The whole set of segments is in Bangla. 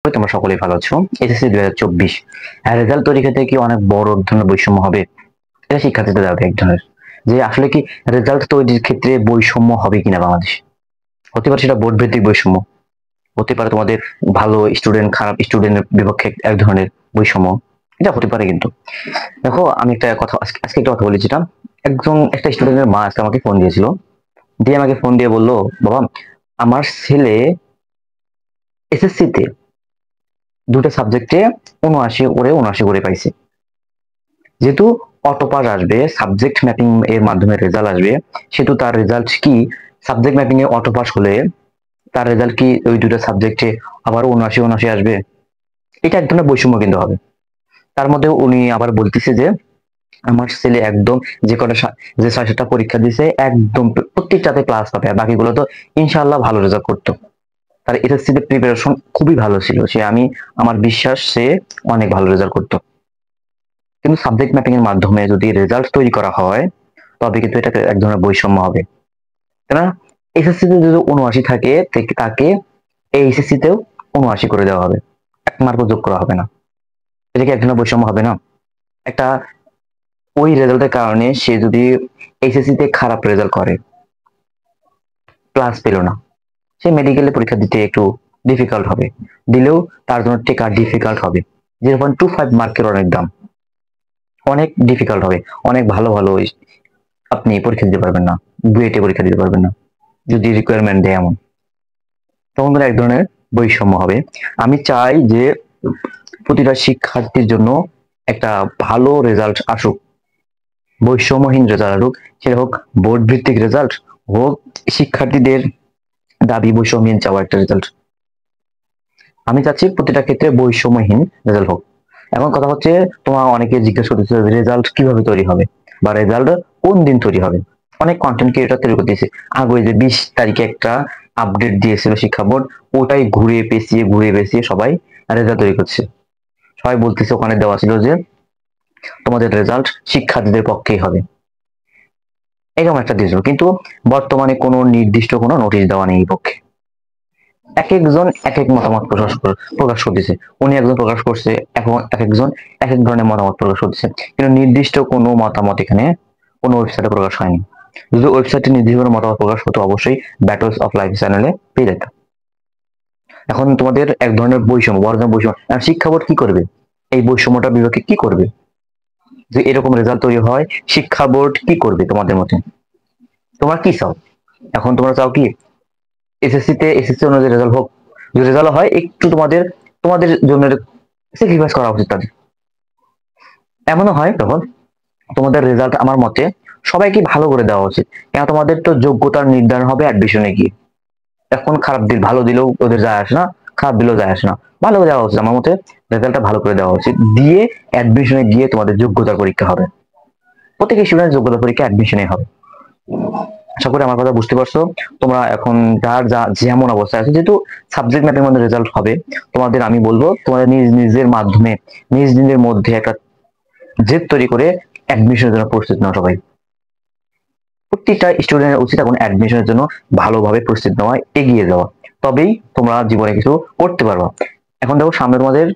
তোমরা সকলেই ভালো আছো। এসএসসি 2024 রেজাল্ট তৈরি ক্ষেত্রে কি অনেক বড় ধরনের বৈষম্য হবে? এটা শিক্ষার্থীদের দাবি এক ধরনের, যে আসলে কি রেজাল্ট তৈরির ক্ষেত্রে বৈষম্য হবে কিনা বাংলাদেশে। হতে পারে সেটা বোর্ড ভিত্তিক বৈষম্য, হতে পারে তোমাদের ভালো স্টুডেন্ট খারাপ স্টুডেন্টের বিপক্ষে এক ধরনের বৈষম্য, এটা হতে পারে। কিন্তু দেখো, আমি একটা কথা আজকে একটা কথা বলি, যেটা একটা স্টুডেন্টের মা আজকে আমাকে ফোন দিয়েছিল, দিয়ে আমাকে ফোন দিয়ে বললো, বাবা আমার ছেলে এসএসসি তে দুটো সাবজেক্টে 79 করে পাইছে। যেহেতু অটো পাস আসবে, সাবজেক্ট ম্যাপিং এর মাধ্যমে রেজাল্ট আসবে, সেহেতু তার রেজাল্ট কি সাবজেক্ট ম্যাপিং এ অটো পাস হলে তার রেজাল্ট কি ওই দুটো সাবজেক্টে আবার 79 আসবে? এটা এক ধরনের বৈষম্য কিন্তু হবে। তার মধ্যে উনি আবার বলতেছে যে আমার ছেলে একদম যে 6-7টা পরীক্ষা দিছে একদম প্রত্যেকটাতে ক্লাস পাবে, আর বাকিগুলো তো ইনশাআল্লাহ ভালো রেজাল্ট করতো। তার এসএসসি তে প্রিপারেশন খুবই ভালো ছিল, আমার বিশ্বাস সে অনেক ভালো রেজাল্ট করতো। কিন্তু সাবজেক্ট ম্যাপিং এর মাধ্যমে যদি রেজাল্ট তৈরি করা হয়, তবে কিন্তু এটা এক ধরনের বৈষম্য হবে, তাই না? এসএসসি তে যদি 79 থাকে, তাকে এইচএসসি তেও 79 করে দেওয়া হবে, 1 মার্কও যোগ করা হবে না। এটা কি এক ধরনের বৈষম্য হবে না? একটা ওই রেজাল্টের কারণে সে যদি এইচএসসি তে খারাপ রেজাল্ট করে, প্লাস পেল না, সে মেডিকেলে পরীক্ষা দিতে একটু ডিফিকাল্ট হবে, দিলেও তার জন্য টেকা ডিফিকাল্ট হবে। 0.25 মার্কের অনেক দাম, অনেক ডিফিকাল্ট হবে, অনেক ভালো ভালো আপনি পরীক্ষা দিতে পারবেন না, বুয়েটে পরীক্ষা দিতে পারবেন না যদি রিকোয়ারমেন্ট দেয় এমন। তখন এক ধরনের বৈষম্য হবে। আমি চাই যে প্রতিটা শিক্ষার্থীর জন্য একটা ভালো রেজাল্ট আসুক, বৈষম্যহীন রেজাল্ট আসুক, সেটা হোক বোর্ড ভিত্তিক রেজাল্ট, হোক শিক্ষার্থীদের দাবি বৈষম্যহীন চাওয়া একটা রেজাল্ট। আমি চাচ্ছি প্রতিটা ক্ষেত্রে বৈষম্যহীন রেজাল্ট হোক। এখন কথা হচ্ছে, তোমার অনেকে জিজ্ঞেস করতেছে রেজাল্ট কিভাবে তৈরি হবে, বা রেজাল্ট কোন দিন তৈরি হবে। অনেক কন্টেন্ট ক্রিয়েটর তৈরি করতেছে, আগে যে 20 তারিখে একটা আপডেট দিয়েছিল শিক্ষা বোর্ড, ওটাই ঘুরে পেঁচিয়ে সবাই রেজাল্ট তৈরি করছে। সবাই বলতেছে ওখানে দেওয়া ছিল যে তোমাদের রেজাল্ট শিক্ষার্থীদের পক্ষেই হবে, এরকম একটা দিয়েছিল। কিন্তু বর্তমানে কোনো নির্দিষ্ট কোনো নোটিশ দেওয়া নেই এই পক্ষে। এক একজন এক এক মতামত প্রকাশ করতেছে। উনি একজন প্রকাশ করছে, এখন এক একজন এক এক ধরনের মতামত প্রকাশ করতেছে, কিন্তু নির্দিষ্ট কোনো মতামত এখানে কোনো ওয়েবসাইটে প্রকাশ হয়নি। যদি ওয়েবসাইটে নির্দিষ্ট কোনো মতামত প্রকাশ হতো, অবশ্যই ব্যাটলস অফ লাইফ চ্যানেলে পেয়ে যেত। এখন তোমাদের এক ধরনের বৈষম্য, বড় ধরনের বৈষম্য। শিক্ষা বোর্ড কি করবে এই বৈষম্যটার বিপক্ষে? কি করবে যে এরকম রেজাল্ট তৈরি হয়? শিক্ষা বোর্ড কি করবে তোমাদের মতে? তোমরা কি চাও? এখন তোমরা চাও কি এসএসসি অনুযায়ী রেজাল্ট হোক? যদি রেজাল্ট হয়, একটু তোমাদের জন্য স্যাক্রিফাইস করা উচিত তাদের। এমনও হয় তখন তোমাদের রেজাল্ট আমার মতে সবাইকে ভালো করে দেওয়া উচিত, কেন তোমাদের তো যোগ্যতার নির্ধারণ হবে অ্যাডমিশনে গিয়ে। এখন ভালো দিলেও ওদের যায় আসে না, খারাপ দিলেও যায় আসে না, ভালো করে দেওয়া উচিত। আমার মতে রেজাল্টটা ভালো করে দেওয়া উচিত, দিয়ে অ্যাডমিশনে গিয়ে তোমাদের যোগ্যতার পরীক্ষা হবে। প্রত্যেক স্টুডেন্টের যোগ্যতা পরীক্ষা অ্যাডমিশনে হবে। আশা করি আমার কথা বুঝতে পারছো। তোমরা এখন যা যেমন অবস্থায় আছে, যেহেতু সাবজেক্ট ম্যাপের মধ্যে রেজাল্ট হবে, তোমাদের আমি বলবো তোমাদের নিজের মধ্যে একটা জেদ তৈরি করে অ্যাডমিশনের জন্য প্রস্তুতি নাও। সবাই, প্রত্যেকটা স্টুডেন্টের উচিত এখন অ্যাডমিশনের জন্য ভালোভাবে প্রস্তুতি নেওয়া, এগিয়ে যাওয়া, তবেই তোমরা জীবনে কিছু করতে পারবা। এখন দেখো, সামনে তোমাদের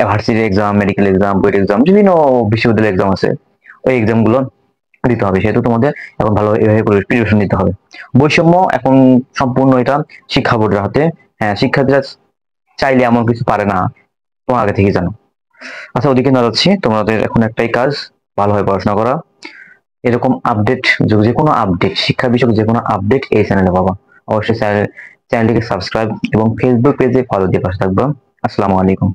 varsity exam, medical exam, BUET exam, বিভিন্ন বিশ্ববিদ্যালয় এক্সাম আছে, ওই এক্সাম গুলো দিতে হবে। সেহেতু তোমাদের এখন ভালো এভাবে প্রিপারেশন নিতে হবে। বৈষম্য এখন সম্পূর্ণ এটা শিক্ষা বোর্ডের হাতে। হ্যাঁ, শিক্ষার্থীরা চাইলে এমন কিছু পারে না, তোমার আগে থেকে জানো। আচ্ছা, ওদিকে না যাচ্ছি, তোমাদের এখন একটাই কাজ, ভালোভাবে পড়াশোনা করা। এরকম আপডেট, যে কোনো আপডেট, শিক্ষা বিষয়ক যে কোনো আপডেট এই চ্যানেলে পাবা। অবশ্যই চ্যানেলটিকে সাবস্ক্রাইব এবং ফেসবুক পেজে ফলো দিয়ে পাশে থাকবা। আসসালামু আলাইকুম।